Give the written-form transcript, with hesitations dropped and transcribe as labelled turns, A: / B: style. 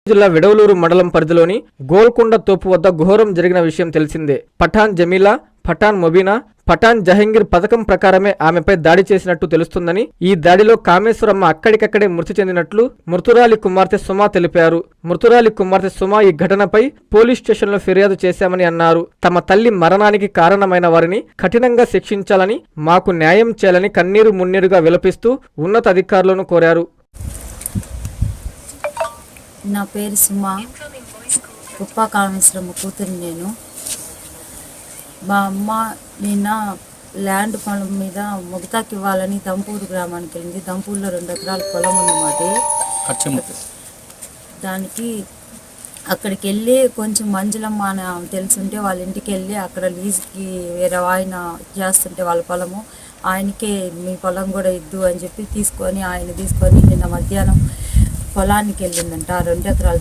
A: జిల్లా విడవలూరు మండలం పరిధిలోని గోల్కొండ తోపు వద్ద ఘోరం జరిగిన విషయం తెలిసిందే. పఠాన్ జమీలా, పఠాన్ మొబీనా, పఠాన్ జహంగీర్ పథకం ప్రకారమే ఆమెపై దాడి చేసినట్టు తెలుస్తుందని, ఈ దాడిలో కామేశ్వరమ్మ అక్కడికక్కడే మృతి చెందినట్లు మృతురాలి కుమార్తె సుమా తెలిపారు. మృతురాలి కుమార్తె సుమా ఈ ఘటనపై పోలీస్ స్టేషన్లో ఫిర్యాదు చేశామని అన్నారు. తమ తల్లి మరణానికి కారణమైన వారిని కఠినంగా శిక్షించాలని, మాకు న్యాయం చేయాలని కన్నీరు మున్నీరుగా విలపిస్తూ ఉన్నతాధికారులను కోరారు.
B: నా పేరు సుమా, కుప్ప కామేశ్వరమ్మ కూతురు. నేను మా అమ్మ నిన్న ల్యాండ్ పొలం మీద ముగతాకి ఇవ్వాలని దంపూరు గ్రామానికి వెళ్ళింది. దంపూరులో 2 ఎకరాల పొలం ఉన్నమాట. దానికి అక్కడికి వెళ్ళి కొంచెం మంజులమ్మ అని తెలుసుంటే వాళ్ళ ఇంటికి వెళ్ళి అక్కడ లీజుకి వేరే ఆయన చేస్తుంటే వాళ్ళ పొలము ఆయనకే మీ పొలం కూడా ఇద్దు అని చెప్పి ఆయన తీసుకొని నిన్న మధ్యాహ్నం పొలానికి వెళ్ళిందంట. 2 ఎకరాల